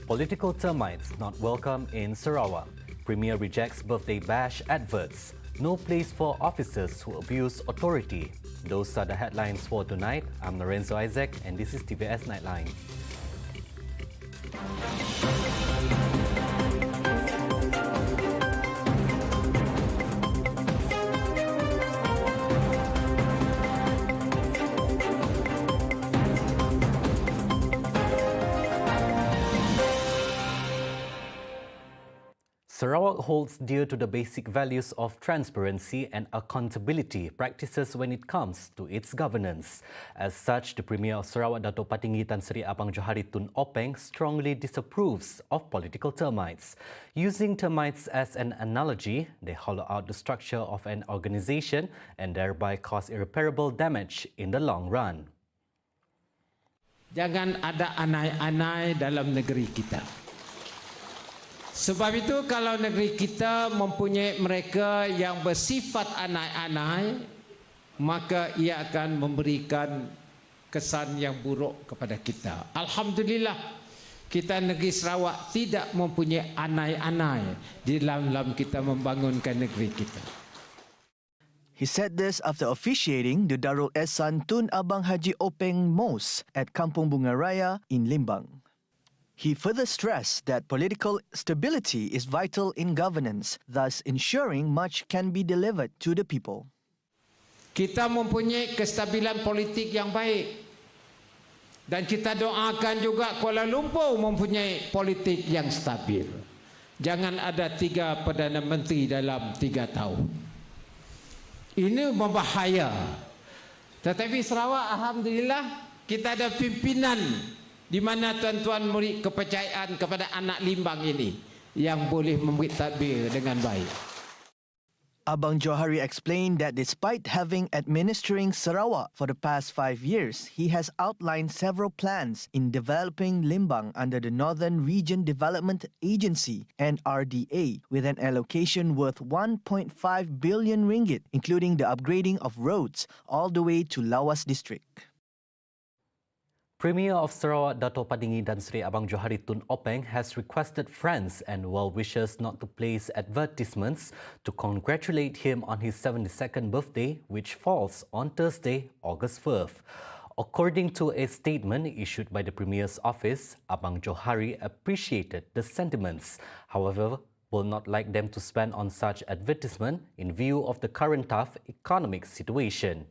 Political termites not welcome in Sarawak. Premier rejects birthday bash adverts. No place for officers who abuse authority. Those are the headlines for tonight. I'm Lorenzo Isaac and this is TVS Nightline. Sarawak holds dear to the basic values of transparency and accountability practices when it comes to its governance. As such, the Premier of Sarawak, Dato' Patinggi Tan Sri Abang Johari Tun Openg, strongly disapproves of political termites. Using termites as an analogy, they hollow out the structure of an organisation and thereby cause irreparable damage in the long run. Jangan ada anai-anai dalam negeri kita. Sebab itu kalau negeri kita mempunyai mereka yang bersifat anai-anai, maka ia akan memberikan kesan yang buruk kepada kita. Alhamdulillah, kita negeri Sarawak tidak mempunyai anai-anai di dalam kita membangunkan negeri kita. He said this after officiating the Darul Ehsan Tun Abang Haji Openg Mos at Kampung Bunga Raya in Limbang. He further stressed that political stability is vital in governance, thus ensuring much can be delivered to the people. Kita mempunyai kestabilan politik yang baik. Dan kita doakan juga Kuala Lumpur mempunyai politik yang stabil. Jangan ada 3 Perdana Menteri dalam 3 tahun. Ini membahaya. Tetapi Sarawak, Alhamdulillah, kita ada pimpinan di mana tuan-tuan memberi kepercayaan kepada anak Limbang ini yang boleh memberi tadbir dengan baik. Abang Johari explained that despite having administering Sarawak for the past 5 years, he has outlined several plans in developing Limbang under the Northern Region Development Agency (NRDA) with an allocation worth 1.5 billion ringgit, including the upgrading of roads all the way to Lawas District. Premier of Sarawak, Dato' Patinggi Tan Sri Abang Johari Tun Openg has requested friends and well-wishers not to place advertisements to congratulate him on his 72nd birthday, which falls on Thursday, August 4th. According to a statement issued by the Premier's office, Abang Johari appreciated the sentiments, however, will not like them to spend on such advertisement in view of the current tough economic situation.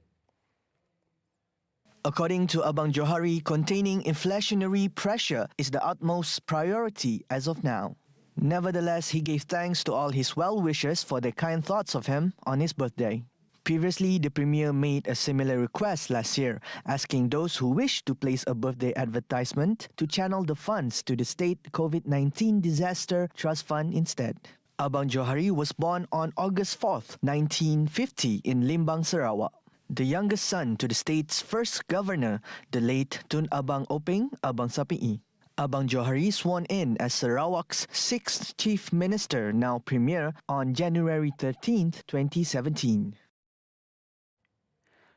According to Abang Johari, containing inflationary pressure is the utmost priority as of now. Nevertheless, he gave thanks to all his well-wishers for their kind thoughts of him on his birthday. Previously, the Premier made a similar request last year, asking those who wish to place a birthday advertisement to channel the funds to the State COVID-19 Disaster Trust Fund instead. Abang Johari was born on August 4th, 1950 in Limbang, Sarawak. The youngest son to the state's first governor, the late Tun Abang Openg Abang Sapi'i. Abang Johari sworn in as Sarawak's 6th Chief Minister, now Premier, on January 13th, 2017.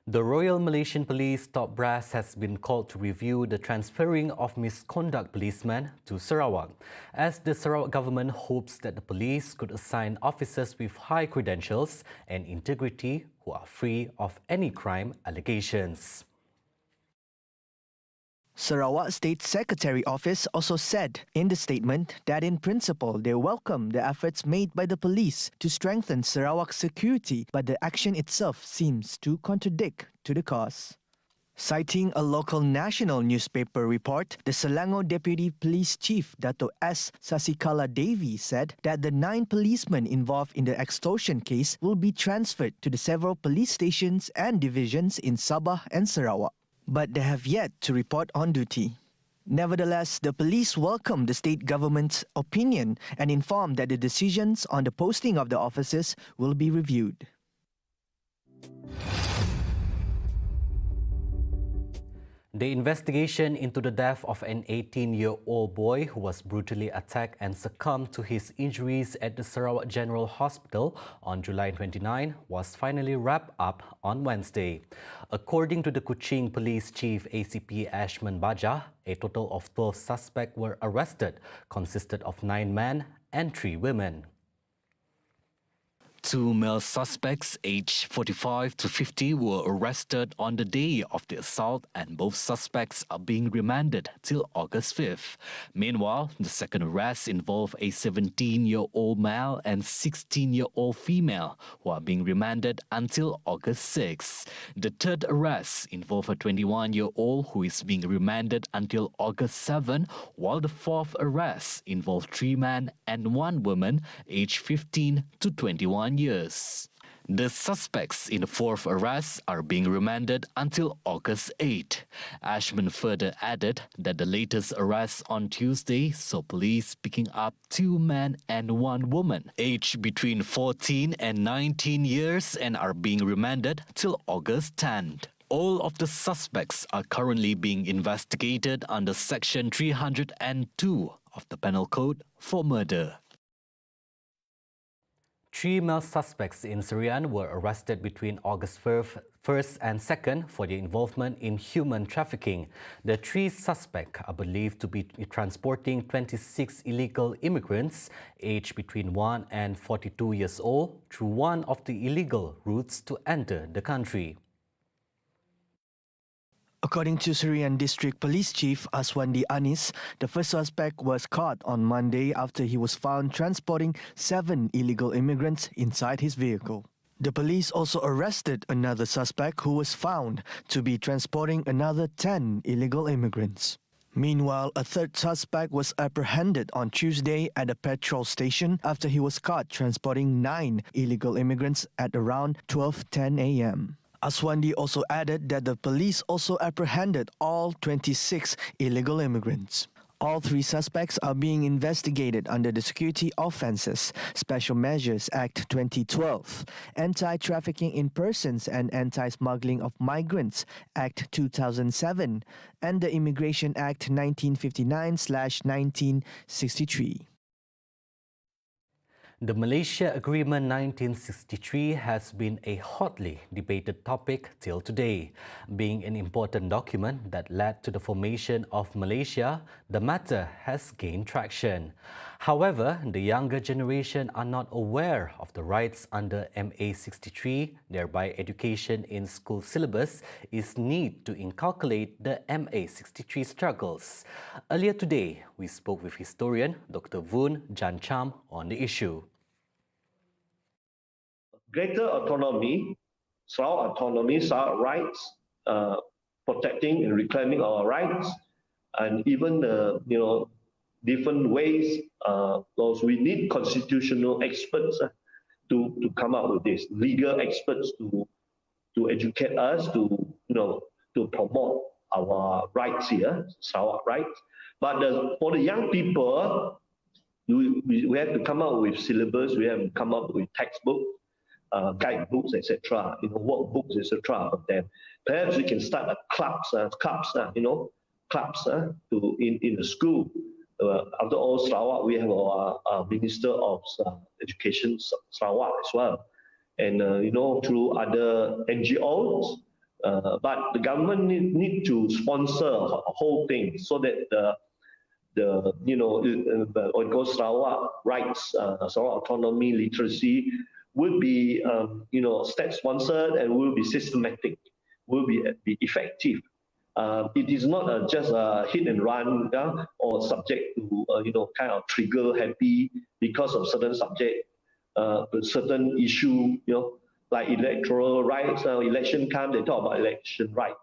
The Royal Malaysian Police top brass has been called to review the transferring of misconduct policemen to Sarawak, as the Sarawak government hopes that the police could assign officers with high credentials and integrity who are free of any crime allegations. Sarawak State Secretary Office also said in the statement that in principle they welcome the efforts made by the police to strengthen Sarawak's security, but the action itself seems to contradict to the cause. Citing a local national newspaper report, the Selangor Deputy Police Chief Dato' S. Sasikala Devi said that the 9 policemen involved in the extortion case will be transferred to the several police stations and divisions in Sabah and Sarawak, but they have yet to report on duty. Nevertheless, the police welcomed the state government's opinion and informed that the decisions on the posting of the officers will be reviewed. The investigation into the death of an 18-year-old boy who was brutally attacked and succumbed to his injuries at the Sarawak General Hospital on July 29 was finally wrapped up on Wednesday. According to the Kuching Police Chief ACP Ashman Baja, a total of 12 suspects were arrested, consisted of 9 men and 3 women. 2 male suspects aged 45 to 50 were arrested on the day of the assault, and both suspects are being remanded till August 5th. Meanwhile, the second arrest involved a 17-year-old male and 16-year-old female who are being remanded until August 6th. The third arrest involved a 21-year-old who is being remanded until August 7th, while the fourth arrest involved 3 men and 1 woman aged 15 to 21 years. The suspects in the fourth arrest are being remanded until August 8. Ashman further added that the latest arrest on Tuesday saw police picking up 2 men and 1 woman aged between 14 and 19 years and are being remanded till August 10. All of the suspects are currently being investigated under Section 302 of the Penal Code for murder. 3 male suspects in Serian were arrested between August 1st and 2nd for their involvement in human trafficking. The 3 suspects are believed to be transporting 26 illegal immigrants aged between 1 and 42 years old through one of the illegal routes to enter the country. According to Syrian District Police Chief Aswandi Anis, the first suspect was caught on Monday after he was found transporting 7 illegal immigrants inside his vehicle. The police also arrested another suspect who was found to be transporting another 10 illegal immigrants. Meanwhile, a third suspect was apprehended on Tuesday at a petrol station after he was caught transporting 9 illegal immigrants at around 12:10 a.m. Aswandi also added that the police also apprehended all 26 illegal immigrants. All 3 suspects are being investigated under the Security Offences Special Measures Act 2012, Anti-Trafficking in Persons and Anti-Smuggling of Migrants Act 2007, and the Immigration Act 1959/1963. The Malaysia Agreement 1963 has been a hotly debated topic till today. Being an important document that led to the formation of Malaysia, the matter has gained traction. However, the younger generation are not aware of the rights under MA63, thereby education in school syllabus is need to inculcate the MA63 struggles. Earlier today, we spoke with historian Dr. Voon Jan Cham on the issue. Greater autonomy, Sarawak autonomy, Sarawak rights, protecting and reclaiming our rights, and even different ways. Because we need constitutional experts to come up with this, legal experts to educate us, to promote our rights here, Sarawak rights. But for the young people, we have to come up with syllabus. We have to come up with textbooks, guidebooks, etc. Workbooks, etc. for them. Perhaps we can start clubs in the school. After all, Sarawak, we have our Minister of Education, Sarawak as well, and through other NGOs. But the government need to sponsor a whole thing so that Sarawak rights, Sarawak autonomy, literacy will be state-sponsored and will be systematic, will be effective. It is not just a hit and run or subject to kind of trigger happy because of certain subject, certain issue, like electoral rights. Election comes, they talk about election right.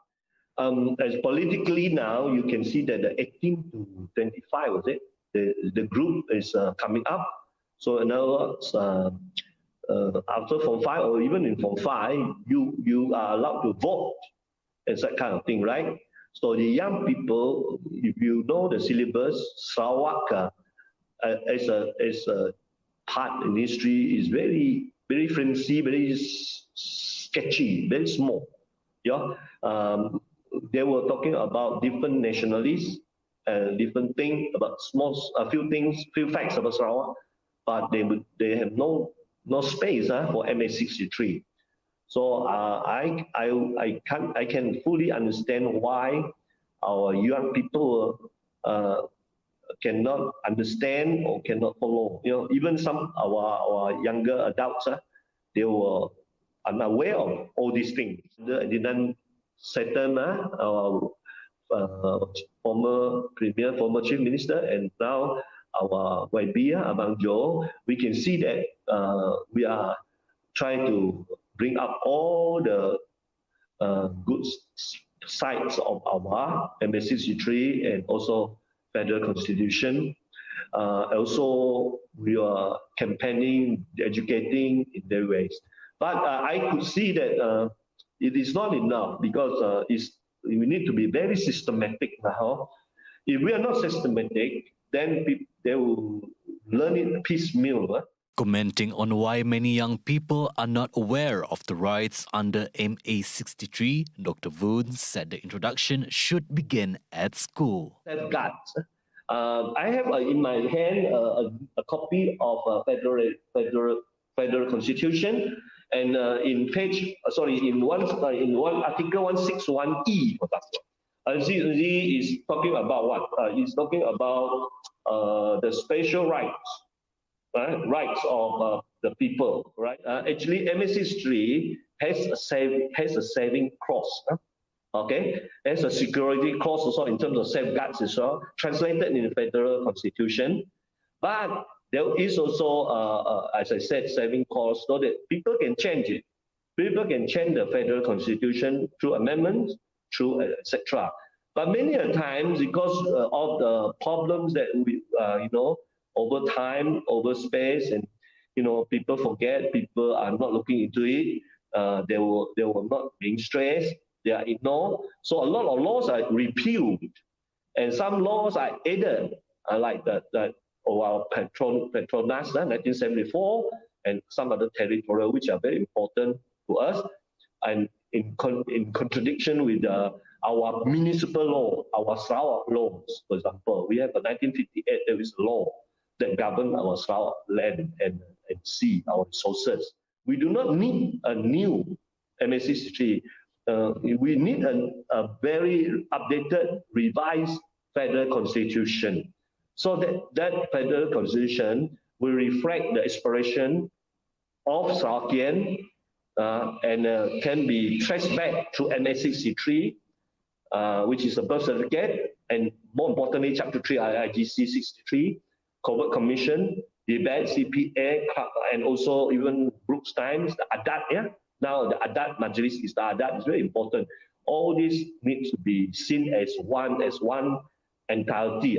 As politically now, you can see that the 18 to 25 was it? The group is coming up. So in other words, after Form 5 or even in Form 5, you are allowed to vote. It's that kind of thing, right? So the young people, if you know the syllabus, Sarawak as a part in history is very, very flimsy, very sketchy, very small. they were talking about different nationalities and different things about a few things, few facts about Sarawak, but they have no space for MA63. So I can fully understand why our young people cannot understand or cannot follow. Even some our younger adults, they were unaware of all these things. I didn't settle our former premier, former chief minister, and now our YB, Abang Joe. We can see that we are trying to bring up all the good sides of our MA63 and also federal constitution. Also, we are campaigning, educating in their ways. But I could see that it is not enough because we need to be very systematic now. If we are not systematic, then they will learn it piecemeal. Commenting on why many young people are not aware of the rights under MA63, Dr. Voon said the introduction should begin at school. Safeguards. I have in my hand a copy of federal constitution, and in one article 161E, for example, is talking about what? It's talking about the special rights. Rights of the people, right? Actually, MA63 has a saving clause, okay? Has a security clause also in terms of safeguards as well, translated in the federal constitution. But there is also, as I said, saving clause so that people can change it. People can change the federal constitution through amendments, through etc. But many a times, because of the problems that we, over time, over space, and people forget, people are not looking into it. They were not being stressed. They are ignored. So a lot of laws are repealed, and some laws are added, like our Petronas, 1974, and some other territorial, which are very important to us, and in contradiction with our municipal law, our Sarawak laws, for example. We have a 1958, there is a law that govern our Sarawak land and sea, our resources. We do not need a new MA63. We need a very updated, revised federal constitution, so that federal constitution will reflect the aspiration of Sarawakian and can be traced back to MA63, which is a birth certificate, and more importantly, Chapter 3 IIGC 63, Covert Commission, debate, CPA, and also even Brooks Times, the ADAT, yeah? Now the ADAT Majlis is the ADAT, is very important. All this needs to be seen as one entirety.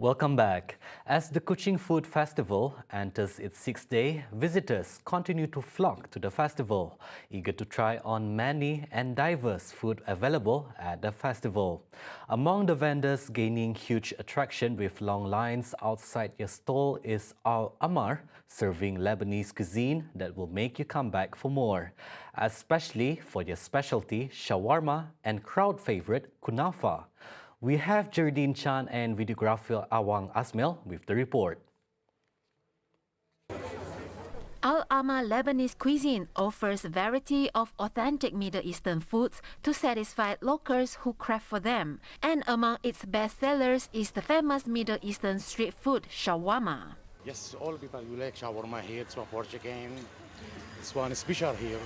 Welcome back. As the Kuching Food Festival enters its sixth day, visitors continue to flock to the festival, eager to try on many and diverse food available at the festival. Among the vendors gaining huge attraction with long lines outside your stall is Al Amar, serving Lebanese cuisine that will make you come back for more, especially for their specialty shawarma and crowd favorite Kunafa. We have Geraldine Chan and videographer Awang Asmel with the report. Al-Ama Lebanese cuisine offers a variety of authentic Middle Eastern foods to satisfy locals who crave for them. And among its best sellers is the famous Middle Eastern street food, shawarma. Yes, all people you like shawarma here. This one for chicken. This one is special here.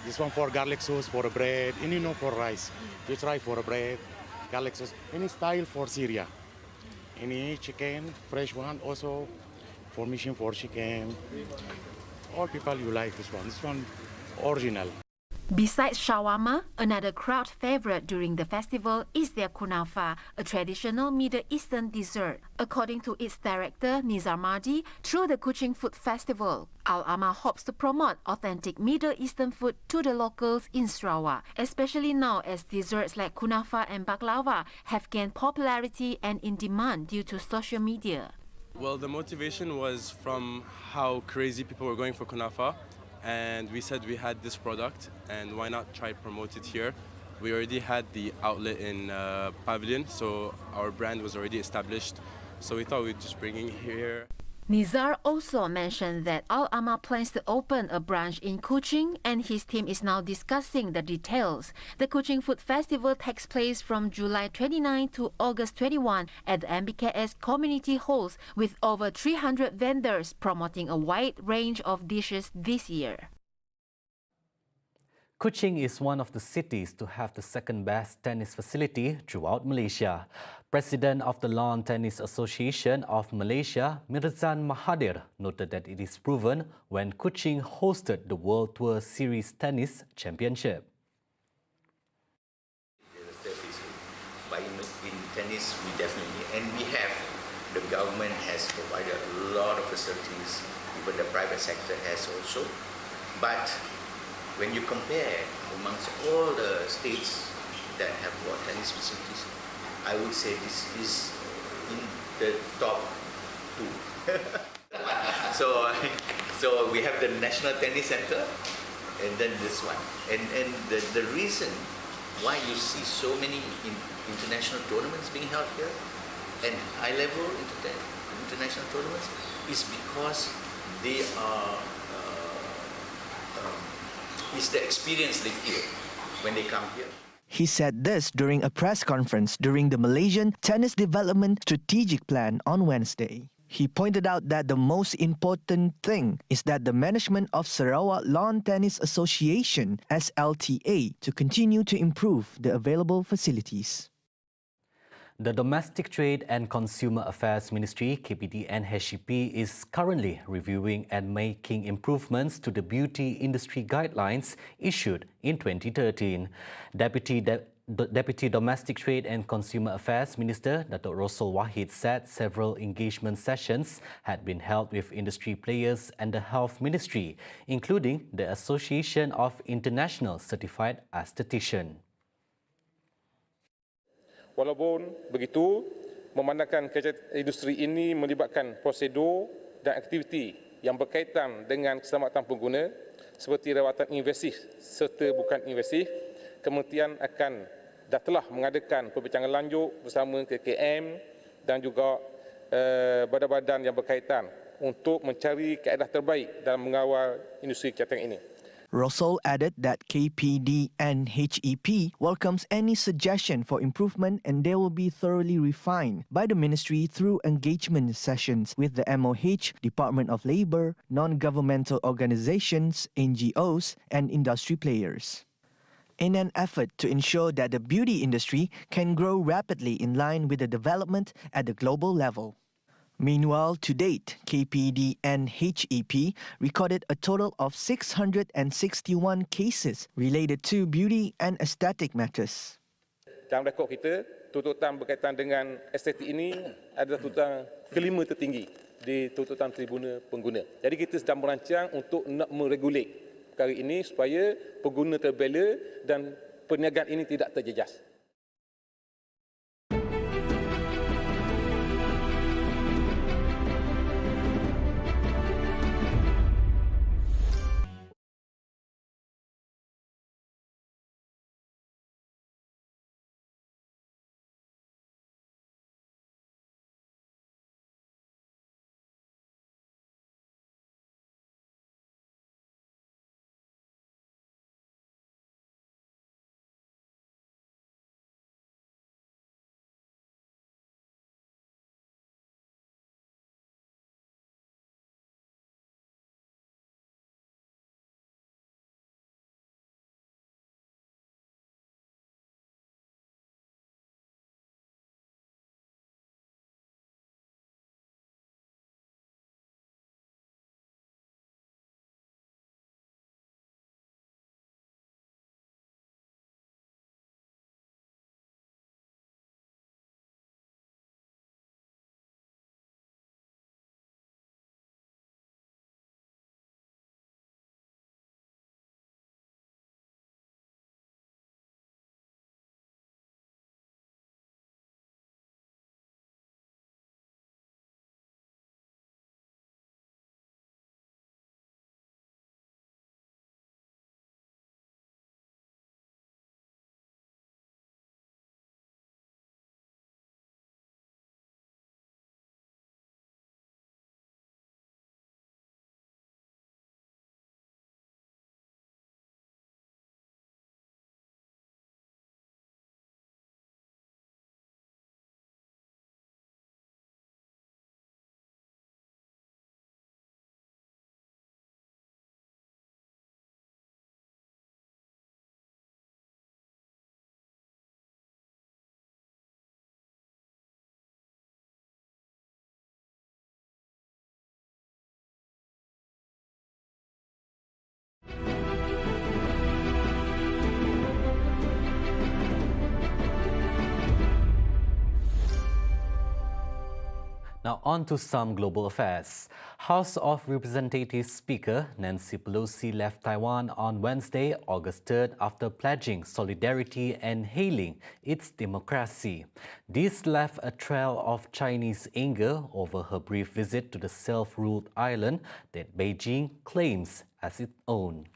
This one for garlic sauce, for bread, and you know for rice. You try for bread, garlic sauce, any style for Syria. Any chicken, fresh one, also formation for chicken. All people you like this one original. Besides shawarma, another crowd favorite during the festival is their kunafa, a traditional Middle Eastern dessert. According to its director, Nizar Mahdi, through the Kuching Food Festival, Al-Ama hopes to promote authentic Middle Eastern food to the locals in Sarawak, especially now as desserts like kunafa and baklava have gained popularity and in demand due to social media. Well, the motivation was from how crazy people were going for kunafa. And we said we had this product and why not try to promote it here. We already had the outlet in Pavilion, so our brand was already established. So we thought we'd just bring it here. Nizar also mentioned that Al-Ama plans to open a branch in Kuching and his team is now discussing the details. The Kuching Food Festival takes place from July 29 to August 21 at the MBKS Community Halls with over 300 vendors promoting a wide range of dishes this year. Kuching is one of the cities to have the second-best tennis facility throughout Malaysia. President of the Lawn Tennis Association of Malaysia, Mirzan Mahathir, noted that it is proven when Kuching hosted the World Tour Series Tennis Championship. But in tennis, we definitely, and we have, the government has provided a lot of facilities, even the private sector has also. But when you compare amongst all the states that have got tennis facilities, I would say this is in the top two. So we have the National Tennis Center and then this one. And the reason why you see so many international tournaments being held here and high-level international tournaments is because they are it's the experience they feel when they come here. He said this during a press conference during the Malaysian Tennis Development Strategic Plan on Wednesday. He pointed out that the most important thing is that the management of Sarawak Lawn Tennis Association, SLTA, to continue to improve the available facilities. The Domestic Trade and Consumer Affairs Ministry, KPD-NHEP, is currently reviewing and making improvements to the beauty industry guidelines issued in 2013. Deputy Domestic Trade and Consumer Affairs Minister Dato' Rosal Wahid said several engagement sessions had been held with industry players and the Health Ministry, including the Association of International Certified Aestheticians. Walaupun begitu, memandangkan industri ini melibatkan prosedur dan aktiviti yang berkaitan dengan keselamatan pengguna seperti rawatan invasif serta bukan invasif, Kementerian telah mengadakan perbincangan lanjut bersama KKM dan juga badan-badan yang berkaitan untuk mencari kaedah terbaik dalam mengawal industri kesihatan ini. Rosal added that KPD-NHEP welcomes any suggestion for improvement and they will be thoroughly refined by the ministry through engagement sessions with the MOH, Department of Labour, non-governmental organizations, NGOs and industry players, in an effort to ensure that the beauty industry can grow rapidly in line with the development at the global level. Meanwhile, to date, KPD-NHEP recorded a total of 661 cases related to beauty and aesthetic matters. dalam rekod kita, tuntutan berkaitan dengan estetik ini adalah tuntutan kelima tertinggi di tuntutan tribunal pengguna. Jadi kita sedang merancang untuk nak meregulate perkara ini supaya pengguna terbela dan perniagaan ini tidak terjejas. Now on to some global affairs. House of Representatives Speaker Nancy Pelosi left Taiwan on Wednesday, August 3rd, after pledging solidarity and hailing its democracy. This left a trail of Chinese anger over her brief visit to the self-ruled island that Beijing claims as its own.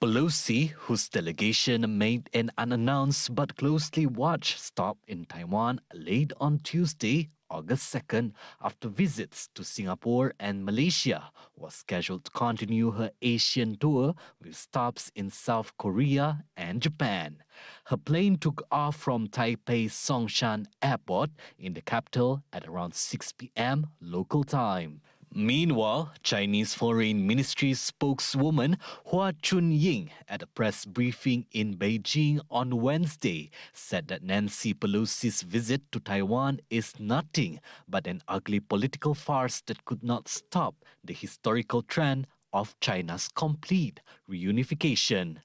Pelosi, whose delegation made an unannounced but closely watched stop in Taiwan late on Tuesday, August 2nd, after visits to Singapore and Malaysia, was scheduled to continue her Asian tour with stops in South Korea and Japan. Her plane took off from Taipei's Songshan Airport in the capital at around 6 p.m. local time. Meanwhile, Chinese Foreign Ministry spokeswoman Hua Chunying at a press briefing in Beijing on Wednesday said that Nancy Pelosi's visit to Taiwan is nothing but an ugly political farce that could not stop the historical trend of China's complete reunification.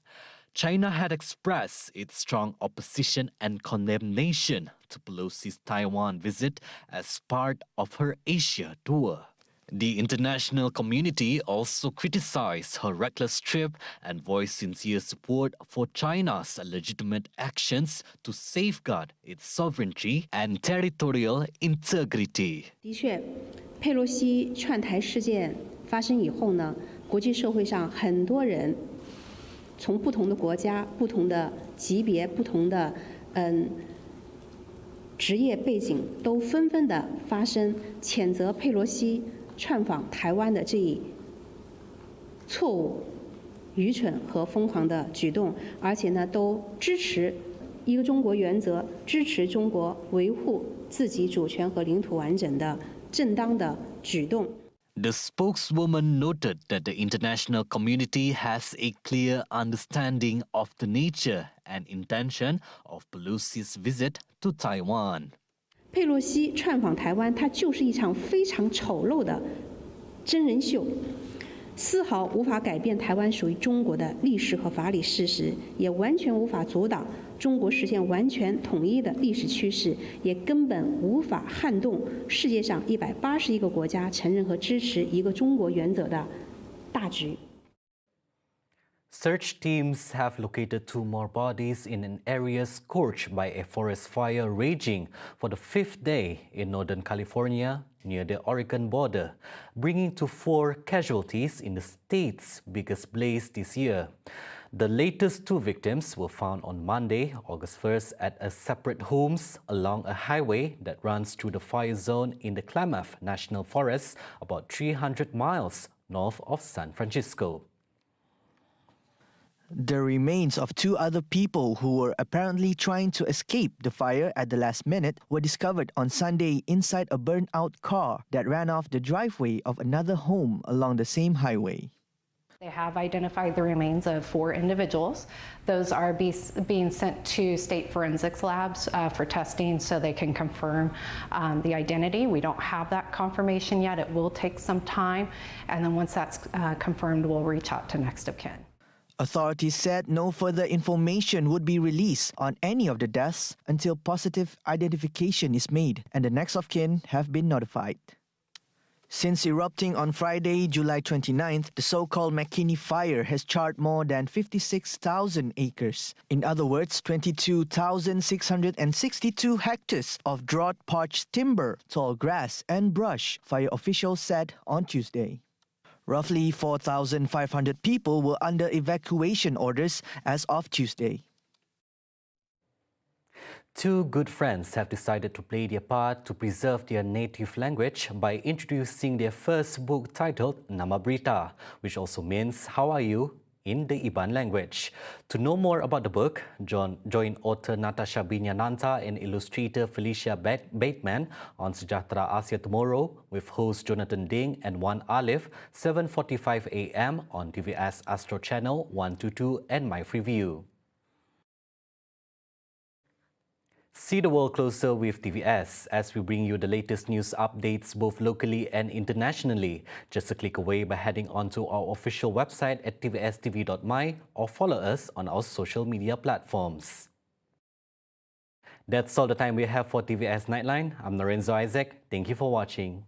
China had expressed its strong opposition and condemnation to Pelosi's Taiwan visit as part of her Asia tour. The international community also criticized her reckless trip and voiced sincere support for China's legitimate actions to safeguard its sovereignty and territorial integrity. 的确，佩洛西串台事件发生以后呢，国际社会上很多人从不同的国家、不同的级别、不同的职业背景，都纷纷的发声谴责佩洛西串访台湾的这一错误、愚蠢和疯狂的举动，而且呢，都支持一个中国原则，支持中国维护自己主权和领土完整的正当的举动。 The spokeswoman noted that the international community has a clear understanding of the nature and intention of Pelosi's visit to Taiwan. 佩洛西串访台湾，它就是一场非常丑陋的真人秀。丝毫无法改变台湾属于中国的历史和法理事实，也完全无法阻挡中国实现完全统一的历史趋势，也根本无法撼动世界上181个国家承认和支持一个中国原则的大局。 Search teams have located 2 more bodies in an area scorched by a forest fire raging for the 5th day in Northern California near the Oregon border, bringing to 4 casualties in the state's biggest blaze this year. The latest 2 victims were found on Monday, August 1st, at a separate homes along a highway that runs through the fire zone in the Klamath National Forest, about 300 miles north of San Francisco. The remains of 2 other people who were apparently trying to escape the fire at the last minute were discovered on Sunday inside a burnt-out car that ran off the driveway of another home along the same highway. They have identified the remains of 4 individuals. Those are being sent to state forensics labs for testing so they can confirm the identity. We don't have that confirmation yet. It will take some time. And then once that's confirmed, we'll reach out to next of kin. Authorities said no further information would be released on any of the deaths until positive identification is made and the next of kin have been notified. Since erupting on Friday, July 29th, the so-called Mckinney Fire has charred more than 56,000 acres. In other words, 22,662 hectares of drought parched timber, tall grass and brush, fire officials said on Tuesday. Roughly 4,500 people were under evacuation orders as of Tuesday. 2 good friends have decided to play their part to preserve their native language by introducing their first book titled Nama Berita, which also means How Are You? In the Iban language. To know more about the book, join author Natasha Binyananta and illustrator Felicia Bateman on Sejahtera Asia tomorrow with host Jonathan Ding and Wan Alif, 7:45 a.m. on TVS Astro Channel 122 and My Freeview. See the world closer with TVS as we bring you the latest news updates both locally and internationally. Just a click away by heading onto our official website at TVSTVMY or follow us on our social media platforms. That's all the time we have for TVS Nightline. I'm Lorenzo Isaac. Thank you for watching.